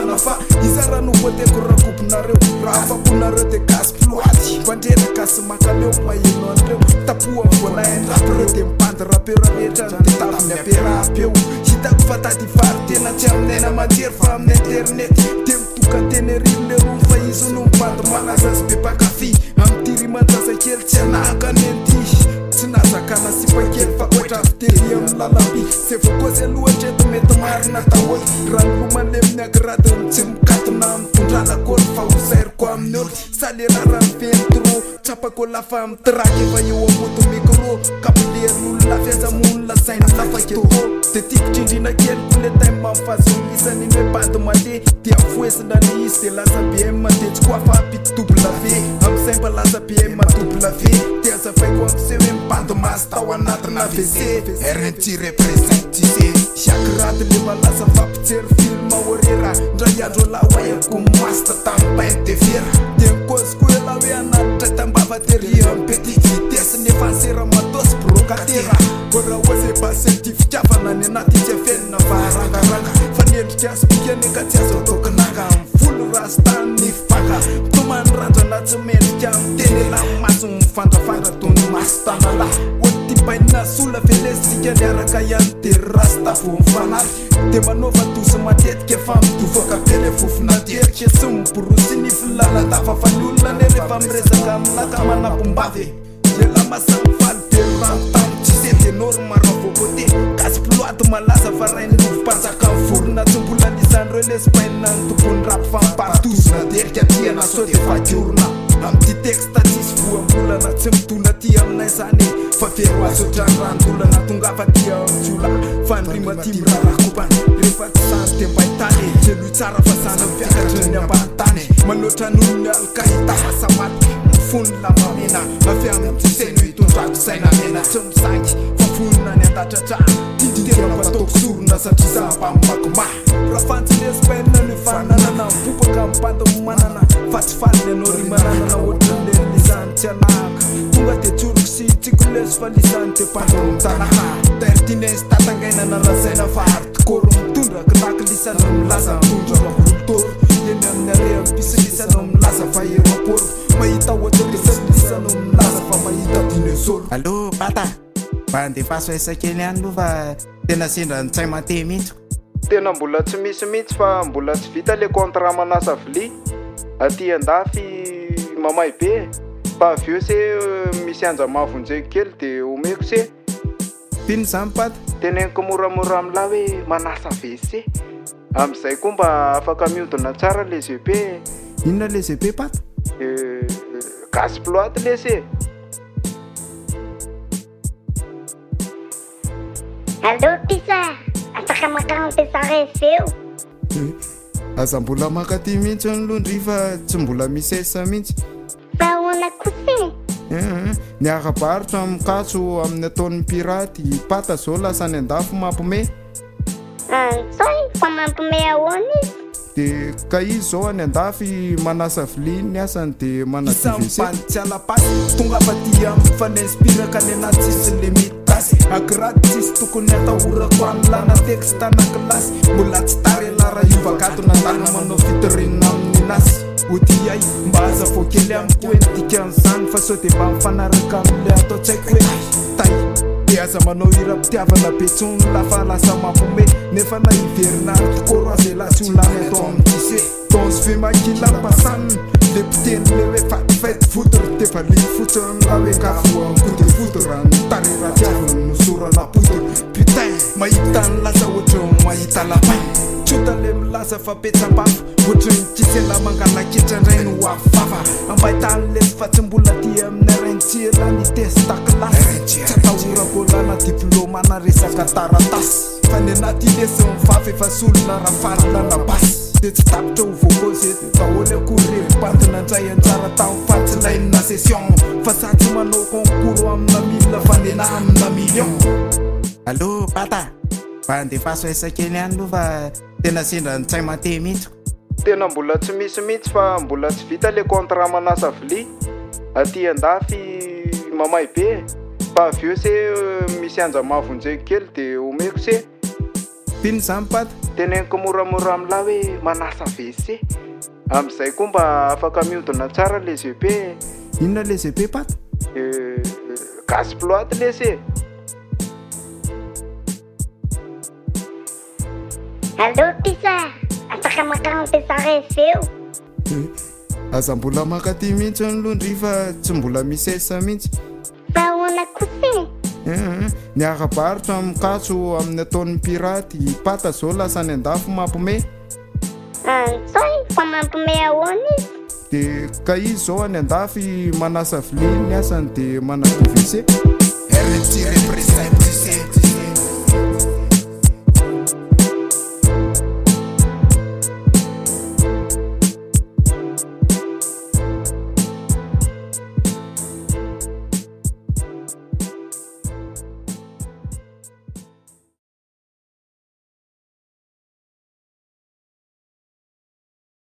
fana fa iza raha novoateko rakoponareo raha afaponareo de gasy ploaty mandreraka sy makaleo maheno an'ireo tapoa voalaendrapireo de mibandy rapeo raha rehetra de taviny aperapeo hitako fa tady vary tena tsy aminena manjery fa amin'ny internet de mitoka tenerile ro fa izy no mibandy malaza sy be pakafy am'tyry manjazakely tsy anahaka nenty tsy nazakana sipakely fa oatra fitery amin'ny lalamby se vokozy alohatreto mety marina taholy raha nylomale amin'ny agiradiny tsy mikatona mitondralakôly fa hosairiko amin'ny olo salera ventro tsapako lafa am'traky efa eo amoto micro kapileryolona fiazamonla saina lafaketo de tiako trindrina kelyko le taimy mampifazomisany hoe bandy mande dia foesina le izy de lasa bm mandetsy koa fa apitw am'izay mba lasa bm w de azafaiko am'se hoe mibandy masy tao anatina vc rnty representisé chaque raty le malasa fampijery film orera ndray andro lahoayako masta tamin'pain de fiera de nkoziko ela hoe anatitra tambavatery am'petite vitesse nefa sera matosy brocatera koraha oaze basety fitiavana ny anaty tsy afelina varangaranga fa nendrika aspikany ka tsy azo atokinanga mifolo rastany fibaka tomany randrana tsy mendrika miteny la maso mifandrafandra tony maso tanala otypainina sola velesika niaraka ihany de rasta vo mifanary de manova tosy matetika efa mitofaka bele fofona terika sy miborosy ny filala tafafan'ny olona ne rehefa miresaka aminaka manapombavy ela masamy faly be rantamo tsy sety norma raha vokote gasy ploaty malaza fa rainy novom-panjaka mivorona tsy mbola nisan'ireo lespaina ny tompony rapy fampartozona derika tiana so de fadiorona am'ty texta tsisy voambolana tsy mitona ty aminay zany fa vero azotrany randolana tonga fa tia amtiola fa nrimati mirarakopany rehefa tsy sany de mbaitany jeloy tsara fa zany mifiakatry ny ambantany manoatra n'olony alkahita fa samaty fony lamamena afy amty seno hitondrako saina mena tsy misangy fa fonina ny andatratra tititena mbatoko sorona satria sambammakoma raha fantsy lespaina ny fananana mipopaka mibandy manana fa tsy faly anao ry mananana ohatran'le lisany tsy anahaka tonga de tsoroko sy tsiko lesy fa lisany de bandy mitanaka tertines tatangainana razaina fa hardikôro mitondraka laky lisana milaza mitondra ravolotoro eny amin'ny are ampisylisana milaza fa eraporo mahita oatrokesalisana milaza fa mahita dinesoro allo bata mba andefaso isakely ihany aloha fa tena sendra ny tsay mate mihitsy tena mbola tsy misy mihitsy fa mbola tsy vita le contrat manasa vili aty andafy mamay be fa avy eo se misy anja mavonjeko kely de omeko se pino zany pata teneniko moramora am'la hoe manasa vc am'izay koa mba afaka miodina tsara le gp inona le gp pata gasy ploaty le se allo pisa afaka makampesare feo aza mbola makaty mihitsy ny londry fa tsy mbola misesa mihitsy fa hoana kosi ny arabaritra mikatso amin'ny ataon'ny piraty pata zao lasa ny andafo mampome antsoi fa mampome ahoana izy de ka izy zao any andafy manasa vili ny asany de manaisamibany tsy alapasy tonga fa ty amiko fa ninspiraka ny anaty tsisy limite tasy agrady tsisy tokony atahorako amilana texta anakilasy mbola tsy tarelara ivakatona tana manao fitirenina amin'ny nasy ody ay mba aza voakely amiko hoe dikan'izany fa sao de mba mifanaraka am'le atao tsaiko hoe tay de aza manao ira-pitiavana betsony lafa lasa mampome nefa na iverina tokoro aze lasy olany atao am'tise dans vemakilampasaniny le piteny le hoe fatifety fotoro de vali fotsiny la hoe kafoamiko de fotoro ny tareratiavany nosorana potoro putain mahitany lasa ohatry mahita lapin tsota le milaza fa petsambafo ohatriny tsisela mangalaketra ndray no afafa ambaitany lesy fa tsy mbola ty amin'ny arentsiela ny testaklasy tsy atahorabolana diplômana resaka taratasy fa ny anaty lesy mivavy efa solona rafaralana basy de tsy tapitra ho vokozy daholy akory patina ndray anjara tamin'ny fatsilainina session fa satsy manao concours amina mila fanena amina million allo bata mba andefaso isakely ihany aloha fa tena sendra ny tsay mate mihitsy tena mbola tsy misy mihitsy fa mbola tsy vita le contrat manasa vili aty andafy mamay be fa avy eo se misy anja mavonjeko kely de omeko se pino zany pata teneniko moramora amila hoe manasa WC am'izay koa mba afaka miodina tsara le GP. Inona le GP Pata? Gaz ploaty lesy. Allô Pisa, afaka makano ampiasara eveo. Aza mbola makaty mihitsy ny Londry fa tsy mbola misesa mihitsy. Fa ahoana kosa? Niara-barotra mikatso amin'ny ataon'ny piraty Pata zao lasa any an-dafy mampome. Antsay, fa mampome ahoana izy? Dia ka izy zao any an-dafy manasa vilia ny asany dia manao WC. RT represent